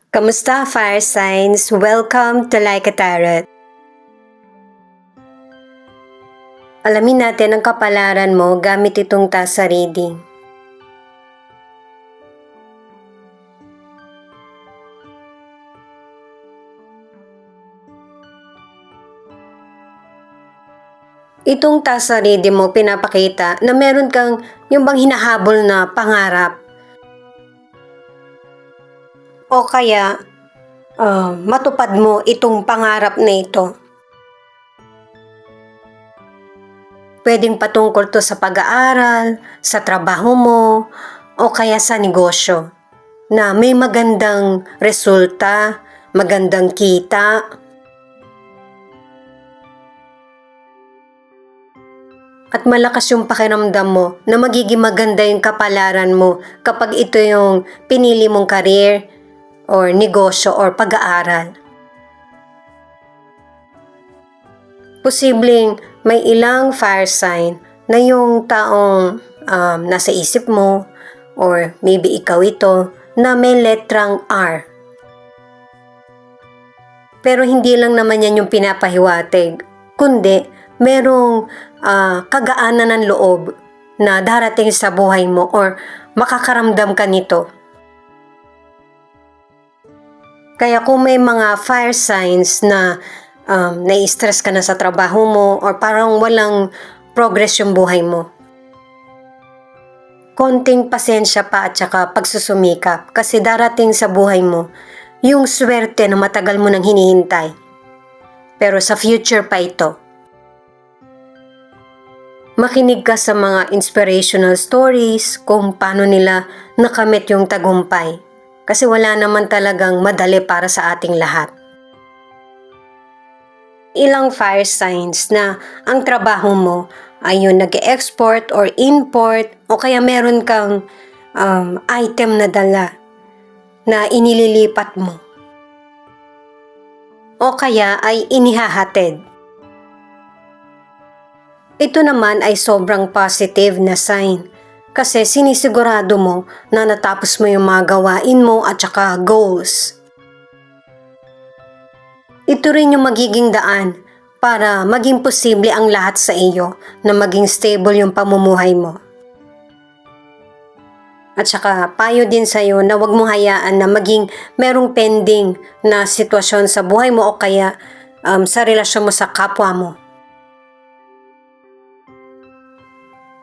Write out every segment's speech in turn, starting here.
Kamusta, fire signs? Welcome to Like a Tarot. Alamin natin ang kapalaran mo gamit itong tasa reading. Itong tasa reading mo pinapakita na meron kang yung bang hinahabol na pangarap. O kaya matupad mo itong pangarap na ito. Pwedeng patungkol to sa pag-aaral, sa trabaho mo, o kaya sa negosyo na may magandang resulta, magandang kita. At malakas yung pakiramdam mo na magiging maganda yung kapalaran mo kapag ito yung pinili mong career or negosyo or pag-aaral. Posibleng may ilang fire sign na yung taong nasa isip mo or maybe ikaw ito na may letrang R. Pero hindi lang naman yan yung pinapahiwatig, kundi merong kagaanan ng loob na darating sa buhay mo or makakaramdam ka nito. Kaya kung may mga fire signs na nai-stress ka na sa trabaho mo or parang walang progress yung buhay mo, konting pasensya pa at saka pagsusumikap kasi darating sa buhay mo yung swerte na matagal mo nang hinihintay. Pero sa future pa ito. Makinig ka sa mga inspirational stories kung paano nila nakamit yung tagumpay. Kasi wala naman talagang madali para sa ating lahat. Ilang fire signs na ang trabaho mo ay yung nag-export or import o kaya meron kang item na dala na inililipat mo. O kaya ay inihahatid. Ito naman ay sobrang positive na sign. Kasi sinisigurado mo na natapos mo yung mga gawain mo at saka goals. Ito rin yung magiging daan para maging posible ang lahat sa iyo na maging stable yung pamumuhay mo. At saka payo din sa iyo na huwag mong hayaan na maging merong pending na sitwasyon sa buhay mo o kaya sa relasyon mo sa kapwa mo.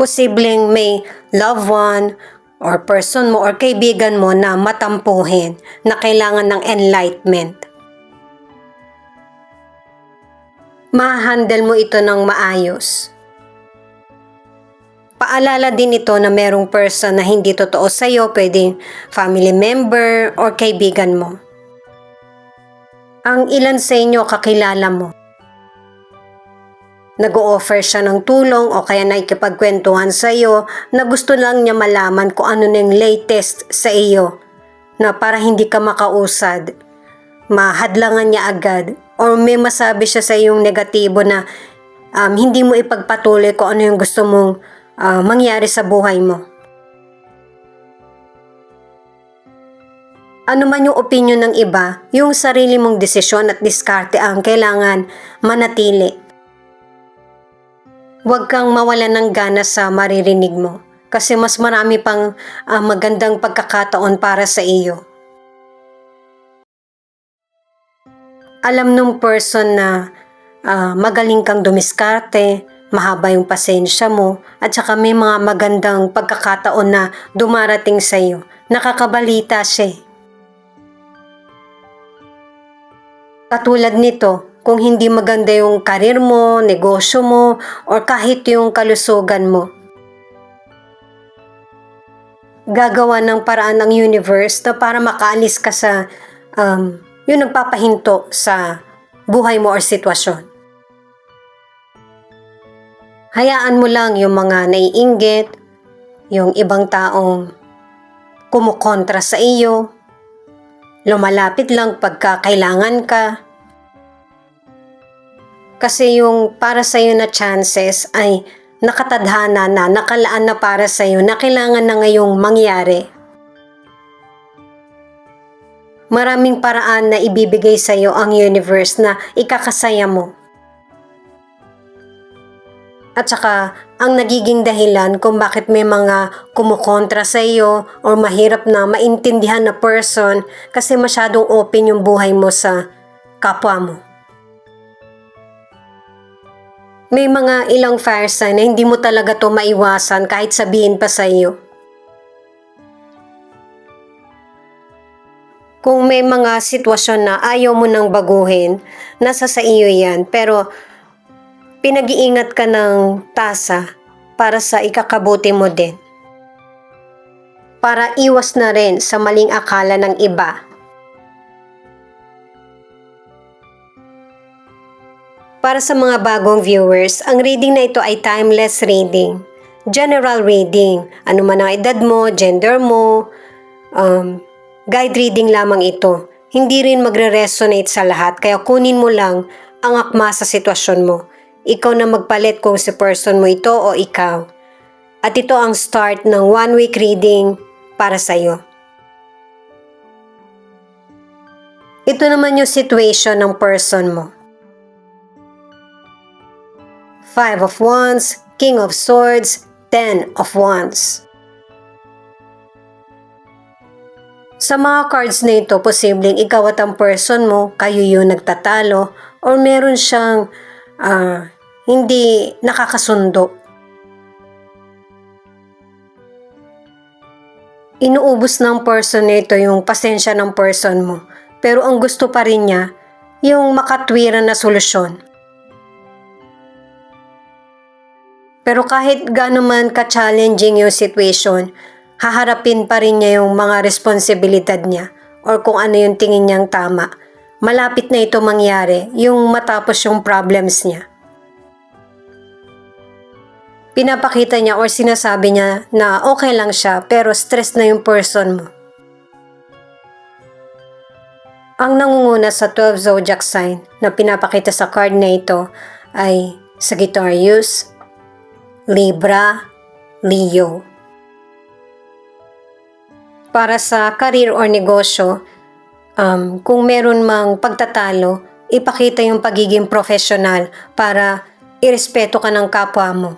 Posibleng may loved one or person mo or kaibigan mo na matampuhin na kailangan ng enlightenment. Ma-handle mo ito ng maayos. Paalala din ito na merong person na hindi totoo sa iyo, pwedeng family member or kaibigan mo. Ang ilan sa inyo kakilala mo. Nag-o-offer siya ng tulong o kaya nakikipagkwentuhan sa iyo na gusto lang niya malaman kung ano na yung latest sa iyo na para hindi ka makausad, mahadlangan niya agad or may masabi siya sa iyong negatibo na hindi mo ipagpatuloy kung ano yung gusto mong mangyari sa buhay mo. Ano man yung opinion ng iba, yung sarili mong desisyon at diskarte ang kailangan manatili. Huwag kang mawalan ng gana sa maririnig mo kasi mas marami pang magandang pagkakataon para sa iyo. Alam nung person na magaling kang dumiskarte, mahaba yung pasensya mo, at saka may mga magandang pagkakataon na dumarating sa iyo. Nakakabalita siya. Katulad nito, kung hindi maganda yung karir mo, negosyo mo, or kahit yung kalusugan mo, gagawa ng paraan ng universe na para makaalis ka sa yung nagpapahinto sa buhay mo or sitwasyon. Hayaan mo lang yung mga naiinggit, yung ibang taong kumukontra sa iyo, lumalapit lang pagka kailangan ka. Kasi yung para sa iyo na chances ay nakatadhana na, nakalaan na para sa iyo na kailangan na ngayong mangyari. Maraming paraan na ibibigay sa iyo ang universe na ikakasaya mo. At saka, ang nagiging dahilan kung bakit may mga kumukontra sa iyo o mahirap na maintindihan na person kasi masyadong open yung buhay mo sa kapwa mo. May mga ilang fire sign na hindi mo talaga to maiwasan kahit sabihin pa sa iyo. Kung may mga sitwasyon na ayaw mo nang baguhin, nasa sa iyo yan. Pero pinag-iingat ka ng tasa para sa ikakabuti mo din. Para iwas na rin sa maling akala ng iba. Para sa mga bagong viewers, ang reading na ito ay timeless reading. General reading. Ano man ang edad mo, gender mo, guide reading lamang ito. Hindi rin magre-resonate sa lahat, kaya kunin mo lang ang akma sa sitwasyon mo. Ikaw na magpalit kung si person mo ito o ikaw. At ito ang start ng 1-week reading para sa iyo. Ito naman yung situation ng person mo. 5 of Wands, King of Swords, 10 of Wands. Sa mga cards na ito, posibleng ikaw at ang person mo, kayo yung nagtatalo, or meron siyang hindi nakakasundo. Inuubos ng person na ito yung pasensya ng person mo, pero ang gusto pa rin niya, yung makatwiran na solusyon. Pero kahit gaano man ka-challenging yung situation, haharapin pa rin niya yung mga responsibilidad niya or kung ano yung tingin niyang tama. Malapit na ito mangyari, yung matapos yung problems niya. Pinapakita niya or sinasabi niya na okay lang siya pero stress na yung person mo. Ang nangunguna sa 12 zodiac sign na pinapakita sa card na ito ay Sagittarius, Libra, Leo. Para sa career or negosyo, kung meron mang pagtatalo, ipakita yung pagiging professional para irespeto ka ng kapwa mo.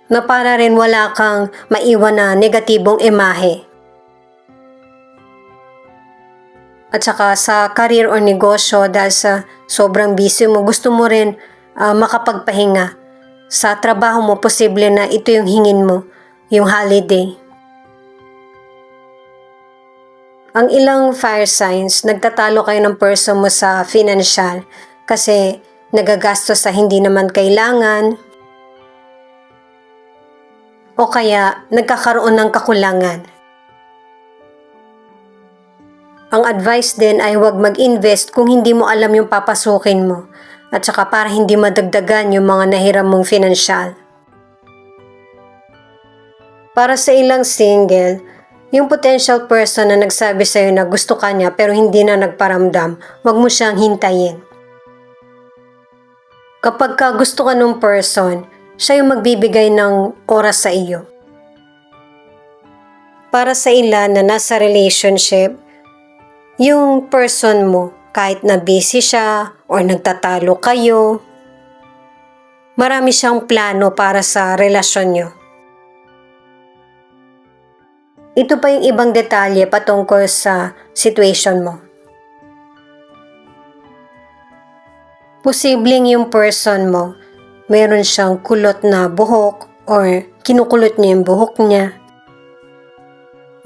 Na para rin wala kang maiwan na negatibong imahe. At saka sa career or negosyo, dahil sa sobrang busy mo, gusto mo rin makapagpahinga. Sa trabaho mo, posible na ito yung hingin mo, yung holiday. Ang ilang fire signs, nagtatalo kayo ng person mo sa financial kasi nagagastos sa hindi naman kailangan o kaya nagkakaroon ng kakulangan. Ang advice din ay huwag mag-invest kung hindi mo alam yung papasukin mo at saka para hindi madagdagan yung mga nahiram mong financial. Para sa ilang single, yung potential person na nagsabi sa'yo na gusto ka niya pero hindi na nagparamdam, huwag mo siyang hintayin. Kapag ka gusto ka ng person, siya yung magbibigay ng oras sa iyo. Para sa ilan na nasa relationship, yung person mo, kahit na busy siya or nagtatalo kayo, marami siyang plano para sa relasyon niyo. Ito pa yung ibang detalye patungkol sa situation mo. Posibleng yung person mo, meron siyang kulot na buhok or kinukulot niya yung buhok niya.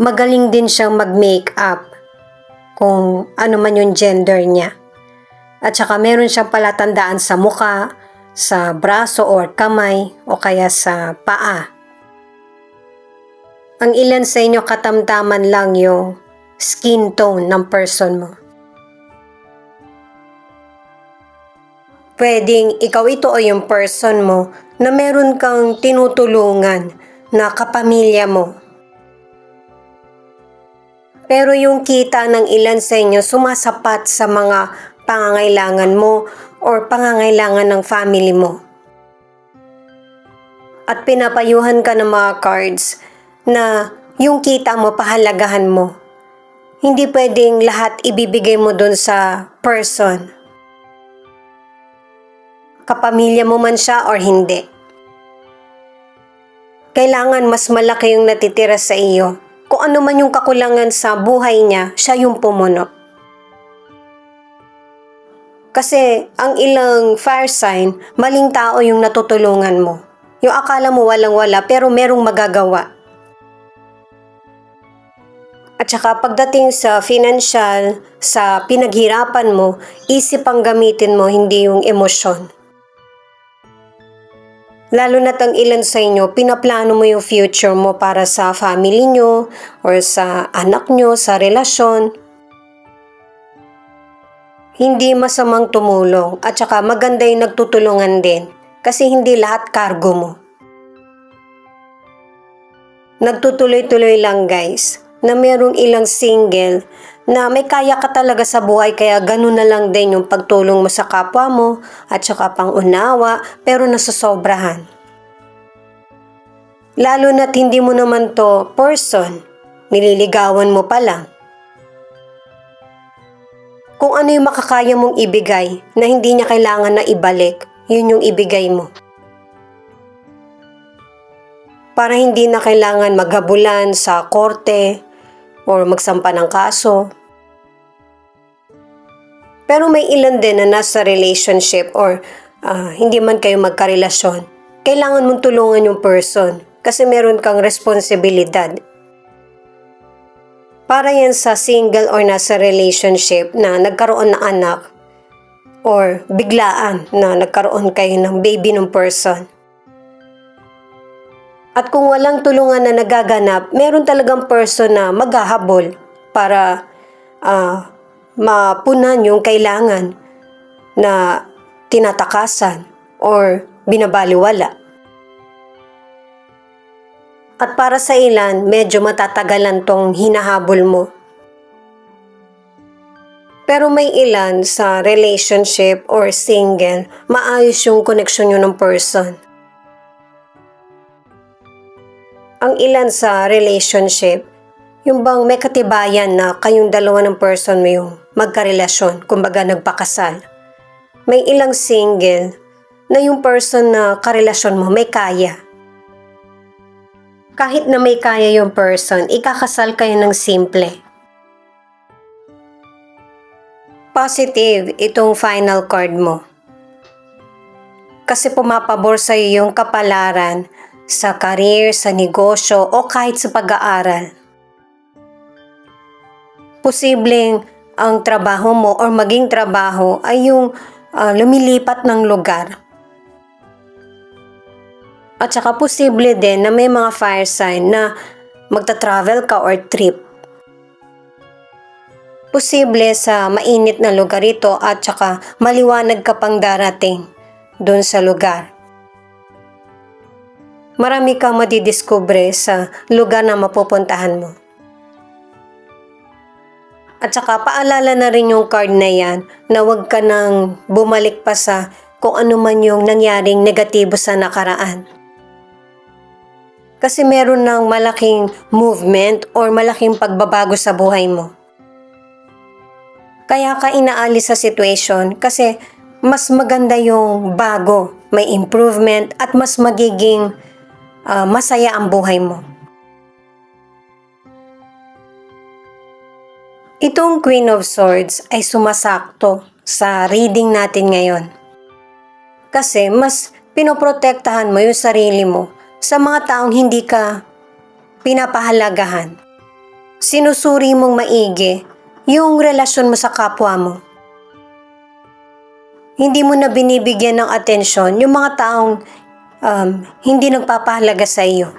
Magaling din siyang mag-makeup kung ano man yung gender niya. At saka meron siyang palatandaan sa muka, sa braso or kamay o kaya sa paa. Ang ilan sa inyo katamtaman lang yung skin tone ng person mo. Pwedeng ikaw ito o yung person mo na meron kang tinutulungan na kapamilya mo. Pero yung kita ng ilan sa inyo sumasapat sa mga pangangailangan mo or pangangailangan ng family mo. At pinapayuhan ka ng mga cards na yung kita mo pahalagahan mo. Hindi pwedeng lahat ibibigay mo dun sa person. Kapamilya mo man siya or hindi. Kailangan mas malaki yung natitira sa iyo. Kung ano man yung kakulangan sa buhay niya, siya yung pumuno. Kasi ang ilang fire sign, maling tao yung natutulungan mo. Yung akala mo walang-wala pero merong magagawa. At saka pagdating sa financial, sa pinaghirapan mo, isip ang gamitin mo, hindi yung emosyon. Lalo na't ang ilan sa inyo, pinaplano mo yung future mo para sa family nyo or sa anak nyo, sa relasyon. Hindi masamang tumulong at saka maganda yung nagtutulungan din kasi hindi lahat cargo mo. Nagtutuloy-tuloy lang guys na merong ilang single na may kaya ka talaga sa buhay kaya ganun na lang din yung pagtulong mo sa kapwa mo at saka pangunawa pero nasusobrahan. Lalo na't hindi mo naman to person, nililigawan mo pa lang. Kung ano yung makakaya mong ibigay na hindi niya kailangan na ibalik, yun yung ibigay mo. Para hindi na kailangan maghabulan sa korte or magsampa ng kaso. Pero may ilan din na nasa relationship or hindi man kayo magkarelasyon. Kailangan mong tulungan yung person kasi meron kang responsibilidad. Para yan sa single or nasa relationship na nagkaroon ng anak or biglaan na nagkaroon kayo ng baby ng person. At kung walang tulungan na nagaganap, meron talagang person na maghahabol para mapunan yung kailangan na tinatakasan or binabaliwala. At para sa ilan, medyo matatagalan tong hinahabol mo. Pero may ilan sa relationship or single, maayos yung connection nyo ng person. Ang ilan sa relationship, yung bang may katibayan na kayong dalawa ng person mo yung magkarelasyon, kumbaga nagpakasal. May ilang single na yung person na karelasyon mo may kaya. Kahit na may kaya yung person, ikakasal kayo ng simple. Positive itong final card mo. Kasi pumapabor sa iyo yung kapalaran sa career, sa negosyo, o kahit sa pag-aaral. Posibleng ang trabaho mo or maging trabaho ay yung lumilipat ng lugar. At saka posible din na may mga fire sign na magta-travel ka or trip. Posible sa mainit na lugar ito at saka maliwanag ka pang darating doon sa lugar. Marami kang madidiskubre sa lugar na mapupuntahan mo. At saka paalala na rin yung card na yan na huwag ka nang bumalik pa sa kung ano man yung nangyaring negatibo sa nakaraan. Kasi meron ng malaking movement or malaking pagbabago sa buhay mo. Kaya ka inaalis sa situation kasi mas maganda yung bago, may improvement at mas magiging masaya ang buhay mo. Itong Queen of Swords ay sumasakto sa reading natin ngayon. Kasi mas pinoprotektahan mo yung sarili mo sa mga taong hindi ka pinapahalagahan. Sinusuri mong maigi yung relasyon mo sa kapwa mo. Hindi mo na binibigyan ng atensyon yung mga taong hindi nagpapahalaga sa iyo.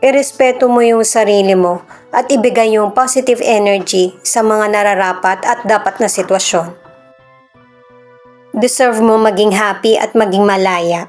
Irespeto mo yung sarili mo at ibigay yung positive energy sa mga nararapat at dapat na sitwasyon. Deserve mo maging happy at maging malaya.